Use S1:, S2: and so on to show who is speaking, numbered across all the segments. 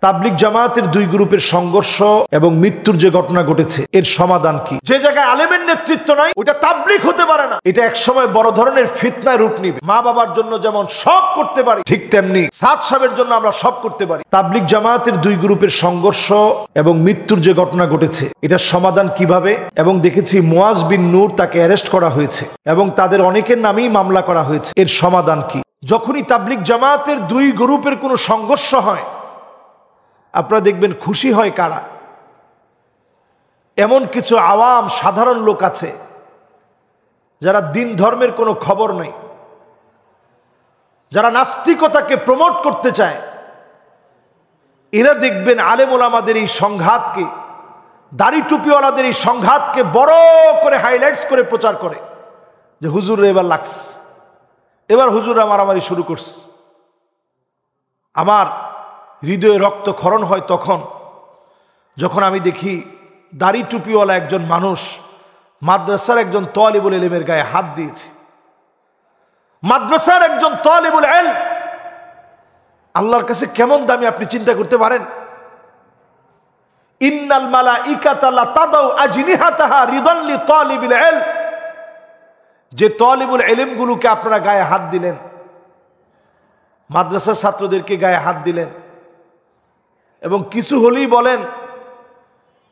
S1: তাবলিগ জামাতের দুই গ্রুপের সংঘর্ষ এবং মৃত্যুর যে ঘটনা ঘটেছে এর সমাধান কি? যে জায়গায় আলেমের নেতৃত্ব নাই ওটা তাবলিগ হতে পারে না। এটা একসময় বড় ধরনের ফিতনায় রূপ নিবে। মা বাবার জন্য যেমন সব করতে পারি, ঠিক তেমনি সাদ সাহেবের জন্য আমরা সব করতে পারি। তাবলিগ জামাতের দুই গ্রুপের সংঘর্ষ এবং মৃত্যুর যে ঘটনা ঘটেছে এটার সমাধান কিভাবে? এবং দেখেছি মুয়াজ বিন নূর, তাকে অ্যারেস্ট করা হয়েছে এবং তাদের অনেকের নামেই মামলা করা হয়েছে। এর সমাধান কি? যখনই তাবলিগ জামাতের দুই গ্রুপের কোনো সংঘর্ষ হয় আপনারা দেখবেন খুশি হয় কারা? এমন কিছু আওয়াম সাধারণ লোক আছে যারা দিন ধর্মের কোনো খবর নেই, যারা নাস্তিকতাকে প্রমোট করতে চায়। এরা দেখবেন আলেম ওলামাদের এই সংঘাতকে, দাড়ি টুপিওয়ালাদের এই সংঘাতকে বড় করে হাইলাইটস করে প্রচার করে যে হুজুর এবার লাগছে, এবার হুজুররা মারামারি শুরু করছে। আমার হৃদয়ে রক্তক্ষরণ হয় তখন যখন আমি দেখি দাড়ি টুপিওয়ালা একজন মানুষ মাদ্রাসার একজন তালিবুল ইলমের গায়ে হাত দিয়েছে। মাদ্রাসার একজন তালিবুল ইলম আল্লাহর কাছে কেমন দামি আপনি চিন্তা করতে পারেন? ইন্নাল মালাইকাতা লা তাদাউ আজনিহাতাহা রিদান লি তালিবিল ইলম। যে তালিবুল ইলম গুলোকে আপনারা গায়ে হাত দিলেন, মাদ্রাসার ছাত্রদেরকে গায়ে হাত দিলেন এবং কিছু হলেই বলেন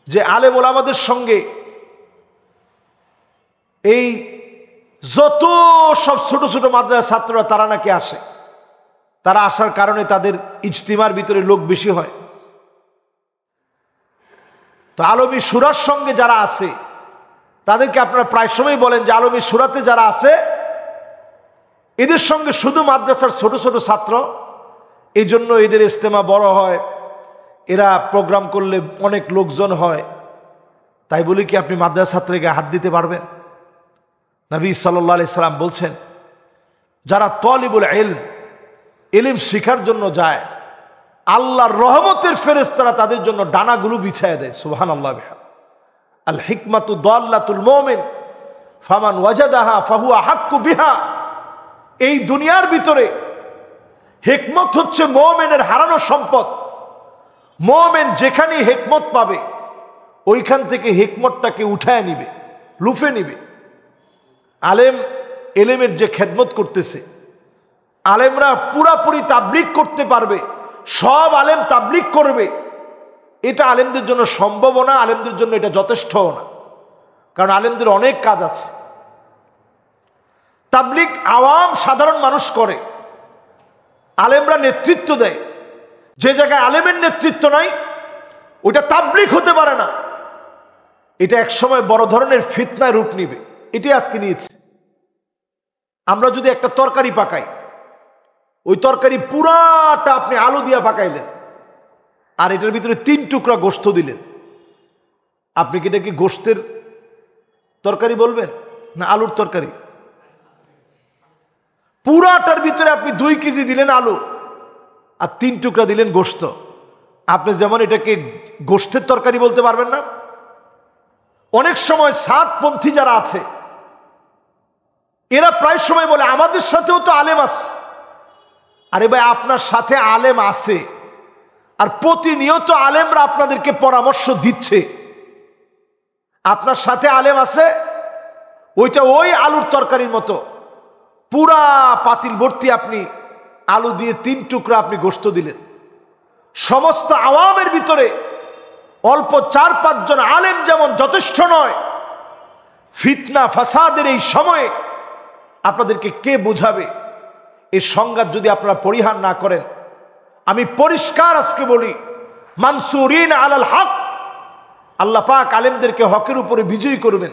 S1: যে আলেম ওলামাদের সঙ্গে এই যত সব ছোট ছোট মাদ্রাসার ছাত্ররা তারা নাকি আসে, তারা আসার কারণে তাদের ইজতিমার ভিতরে লোক বেশি হয়। তো আলমী সুরার সঙ্গে যারা আছে তাদেরকে আপনারা প্রায় সময় বলেন যে আলমী সুরাতে যারা আছে এদের সঙ্গে শুধু মাদ্রাসার ছোট ছোট ছাত্র, এই জন্য এদের ইজতেমা বড় হয়, এরা প্রোগ্রাম করলে অনেক লোকজন হয়। তাই বলি কি আপনি মাদ্রাসা ছাত্রকে হাত দিতে পারবেন? নবী সাল্লাল্লাহু আলাইহি সাল্লাম বলছেন যারা তালিবুল ইলম, ইলম শিখার জন্য যায়, আল্লাহর রহমতের ফেরেশতারা তাদের জন্য ডানাগুলো বিছায়া দেয়। সুবহানাল্লাহ। আল হিকমাতু দাল্লাতুল মুমিন ফামান ওয়াজাদাহা ফাহুয়া হাক্কু বিহা। এই দুনিয়ার ভিতরে হিকমত হচ্ছে মুমিনের হারানো সম্পদ। মুমিন যেখানে হিকমত পাবে ওইখান থেকে হিকমতটাকে উঠায় নিবে, লুফে নিবে। আলেম এলেমের যে খেদমত করতেছে, আলেমরা পুরাপুরি তাবলিগ করতে পারবে, সব আলেম তাবলিগ করবে, এটা আলেমদের জন্য সম্ভব না, আলেমদের জন্য এটা যথেষ্ট না। কারণ আলেমদের অনেক কাজ আছে। তাবলিগ আওয়াম সাধারণ মানুষ করে, আলেমরা নেতৃত্ব দেয়। যে জায়গায় আলেমের নেতৃত্ব নাই ওটা তাবলিগ হতে পারে না। এটা একসময় বড় ধরনের ফিতনায় রূপ নিবে। এটি আজকে নিয়েছে। আমরা যদি একটা তরকারি পাকাই, ওই তরকারি পুরাটা আপনি আলু দিয়া পাকাইলেন আর এটার ভিতরে 3 টুকরা গোশত দিলেন, আপনি কি এটাকে গোশতের তরকারি বলবেন না আলুর তরকারি? পুরাটার ভিতরে আপনি 2 কেজি দিলেন আলু আর 3 টুকরা দিলেন গোশত, আপনি যেমন এটাকে গোশতের তরকারি বলতে পারবেন না। অনেক সময় সাতপন্থী যারা আছে এরা প্রায় সময় বলে আমাদের সাথেও তো আলেম আছে। আরে ভাই, আপনার সাথে আলেম আছে আর প্রতিনিয়ত আলেমরা আপনাদেরকে পরামর্শ দিচ্ছে। আপনার সাথে আলেম আছে, ওইটা ওই আলুর তরকারির মতো পুরা পাতিল ভর্তি আপনি আলু দিয়ে 3 টুকরা আপনি গোশত দিলেন। সমস্ত আওয়ামের ভিতরে অল্প 4-5 জন আলেম যেমন যথেষ্ট নয়, ফিতনা ফাসাদের এই সময়ে আপনাদেরকে কে বোঝাবে? এই সংঘাত যদি আপনারা পরিহার না করেন, আমি পরিষ্কার আজকে বলি, মানসুরিন আলাল হক, আল্লাহ পাক আলেমদেরকে হকের উপরে বিজয়ী করবেন।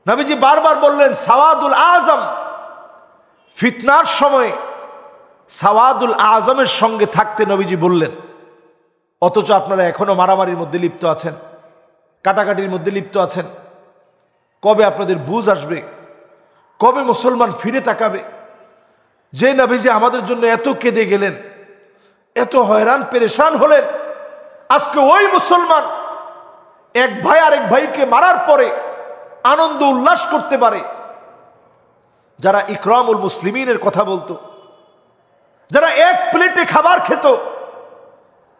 S1: নবীজি বারবার বললেন সাওয়াদুল আজম, ফিতনার সময় সাওয়াদুল আজমের সঙ্গে থাকতে নবীজি বললেন। অথচ আপনারা এখনো মারামারির মধ্যে লিপ্ত আছেন, কাটাকাটির মধ্যে লিপ্ত আছেন। কবে আপনাদের বুঝ আসবে? কবে মুসলমান ফিরে তাকাবে? যে নবীজি আমাদের জন্য এত কেঁদে গেলেন, এত হয়রান পেরেশান হলেন, আজকে ওই মুসলমান এক ভাই আরেক ভাইকে মারার পরে আনন্দ উল্লাস করতে পারে। যারা ইকরামুল মুসলিমিনের কথা বলতো, যারা এক প্লেটে খাবার খেত,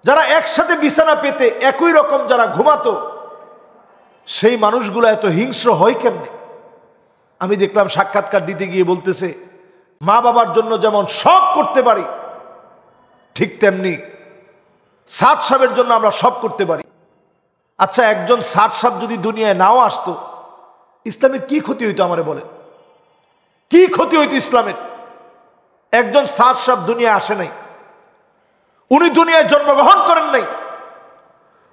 S1: যারা একসাথে বিছানা পেতে একই রকম যারা ঘুমাতো, সেই মানুষগুলো এত হিংস্র হয় কেমনে? আমি দেখলাম সাক্ষাৎকার দিতে গিয়ে বলতেছে, মা বাবার জন্য যেমন সব করতে পারি, ঠিক তেমনি সাদ সাহেবের জন্য আমরা সব করতে পারি। আচ্ছা, একজন সাদ সাহেব যদি দুনিয়ায় নাও আসতো, ইসলামের কি ক্ষতি হইতো? আমারে বলেন, কি ক্ষতি হইতো ইসলামের? একজন সাদ সাহেব দুনিয়ায় আসে নাই, উনি দুনিয়ায় জন্মগ্রহণ করেন নাই,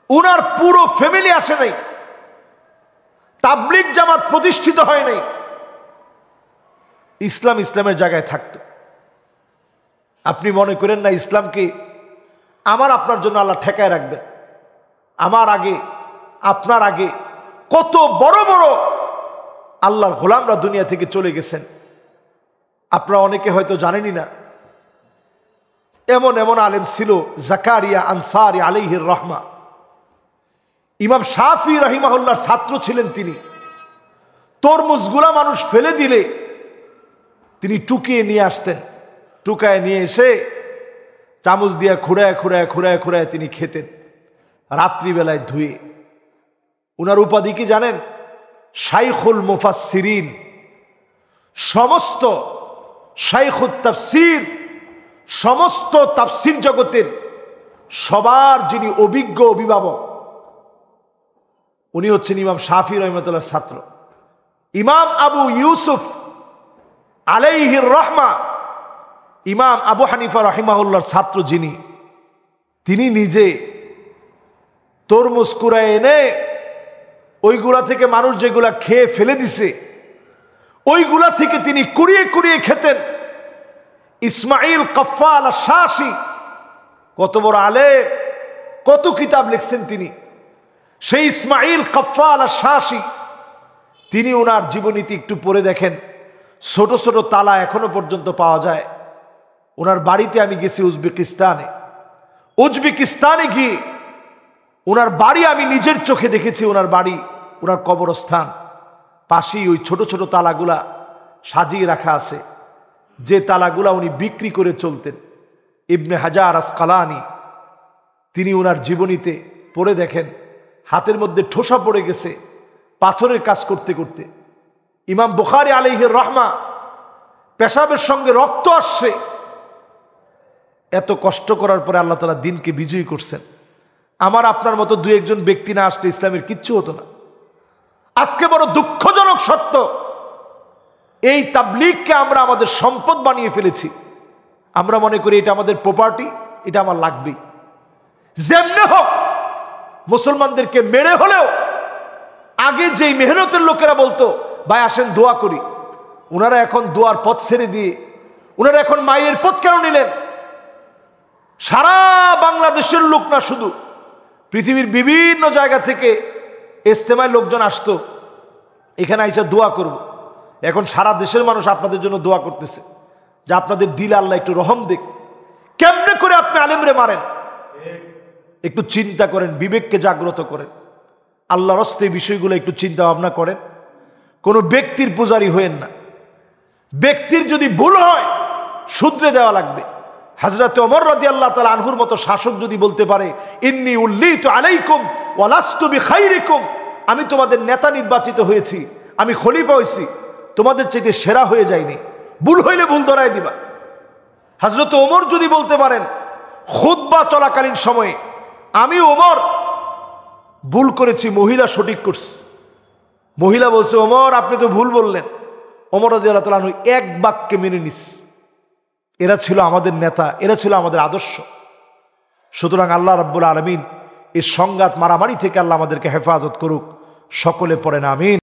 S1: উনার পুরো ফ্যামিলি আসে নাই, তাবলিগ জামাত প্রতিষ্ঠিত হয় নাই, ইসলাম ইসলামের জায়গায় থাকতো। আপনি মনে করেন না ইসলামকে আমার আপনার জন্য আল্লাহ ঠেকায় রাখবে? আমার আগে আপনার আগে কত বড় বড় আল্লাহর গোলামরা দুনিয়া থেকে চলে গেছেন, আপনারা অনেকে হয়তো জানেনই না। এমন এমন আলেম ছিল, জাকারিয়া আনসারী আলাইহির রহমা, ইমাম শাফি রাহিমাহুল্লাহর ছাত্র ছিলেন তিনি। তরমুজগুলা মানুষ ফেলে দিলে তিনি টুকিয়ে নিয়ে আসতেন, টুকায় নিয়ে এসে চামচ দিয়ে খুঁড়ায় খুঁড়ায় খুঁড়ায় খুঁড়ায় তিনি খেতেন, রাত্রিবেলায় ধুয়ে। উনার উপাধি কি জানেন? শাইখুল মুফাসসিরিন। সমস্ত শাইখুত তাফসীর, সমস্ত তাফসীর জগতের সবার যিনি অভিজ্ঞ অভিভাবক, উনি হচ্ছেন ইমাম শাফি রহমতুল্লাহর ছাত্র। ইমাম আবু ইউসুফ আলাইহির রহমা, ইমাম আবু হানিফা রহিমাহুল্লাহর ছাত্র যিনি, তিনি নিজে তরমুজ কুড়ায় এনে ওইগুলা থেকে মানুষ যেগুলা খেয়ে ফেলে দিছে, ওইগুলা থেকে তিনি কুড়িয়ে কুড়িয়ে খেতেন। ইসমাইল কফফাল আশ-শাশি, কত বড় আলেম, কত কিতাব লিখছেন তিনি। সেই ইসমাইল কফফাল আশ-শাশি, তিনি ওনার জীবনীতি একটু পড়ে দেখেন, ছোট ছোট তালা এখনো পর্যন্ত পাওয়া যায়। ওনার বাড়িতে আমি গেছি উজবেকিস্তানে, উজবেকিস্তানে গিয়ে ওনার বাড়ি আমি নিজের চোখে দেখেছি। ওনার বাড়ি, ওনার কবরস্থান, পাশেই ওই ছোট ছোট তালাগুলা সাজিয়ে রাখা আছে, যে তালাগুলা উনি বিক্রি করে চলতেন। ইবনে হাজার আসকালানি, তিনি ওনার জীবনীতে পড়ে দেখেন, হাতের মধ্যে ঠোসা পড়ে গেছে পাথরের কাজ করতে করতে। ইমাম বুখারী আলাইহির রহমা, পেশাবের সঙ্গে রক্ত আসছে, এত কষ্ট করার পরে আল্লাহ তাআলা দিনকে বিজয়ী করছেন। আমার আপনার মতো দু একজন ব্যক্তি না আসলে ইসলামের কিচ্ছু হতো না। আজকে বড় দুঃখজনক সত্য, এই তাবলীগকে আমরা আমাদের সম্পদ বানিয়ে ফেলেছি। আমরা মনে করি এটা আমাদের প্রপার্টি, এটা আমার লাগবেই। যেমনে হোক মুসলমানদেরকে মেরে হলেও, আগে যেই মেহনতের লোকেরা বলতো ভাই আসেন দোয়া করি, ওনারা এখন দোয়ার পথ ছেড়ে দিয়ে ওনারা এখন মায়ের পথ কেন নিলেন? সারা বাংলাদেশের লোক না, শুধু পৃথিবীর বিভিন্ন জায়গা থেকে ইজতেমায় লোকজন আসতো, এখানে আইসা দোয়া করব। এখন সারা দেশের মানুষ আপনাদের জন্য দোয়া করতেছে যে আপনাদের দিলে আল্লাহ একটু রহম দেখ। কেমনে করে আপনি আলেমরে মারেন? একটু চিন্তা করেন, বিবেককে জাগ্রত করেন, আল্লাহর হস্তে বিষয়গুলো একটু চিন্তা ভাবনা করেন। কোনো ব্যক্তির পূজারী হয়েন না। ব্যক্তির যদি ভুল হয় শুধরে দেওয়া লাগবে। হযরত ওমর রাদিয়াল্লাহু তাআলা আনহুর মতো শাসক যদি বলতে পারে, ইন্নী উল্লিতু আলাইকুম ওয়া লাস্তু বিখাইরিকুম, আমি তোমাদের নেতা নির্বাচিত হয়েছি, আমি খলিফা হয়েছি, তোমাদের চাইতে সেরা হয়ে যায়নি, ভুল হইলে ভুল ধরায় দিবা। হযরত ওমর যদি বলতে পারেন খুতবা চলাকালীন সময়ে, আমি ওমর ভুল করেছি, মহিলা সঠিক করছে, মহিলা বলছে ওমর আপনি তো ভুল বললেন, ওমর রাদিয়াল্লাহু তাআলা আনহু এক বাক্যে মেনে নিস। এরা ছিল আমাদের নেতা, এরা ছিল আমাদের আদর্শ। সুতরাং আল্লাহ রাব্বুল আলামিন এই সংঘাত মারামারি থেকে আল্লাহ আমাদেরকে হেফাজত করুক। সকলে পড়েন আমিন।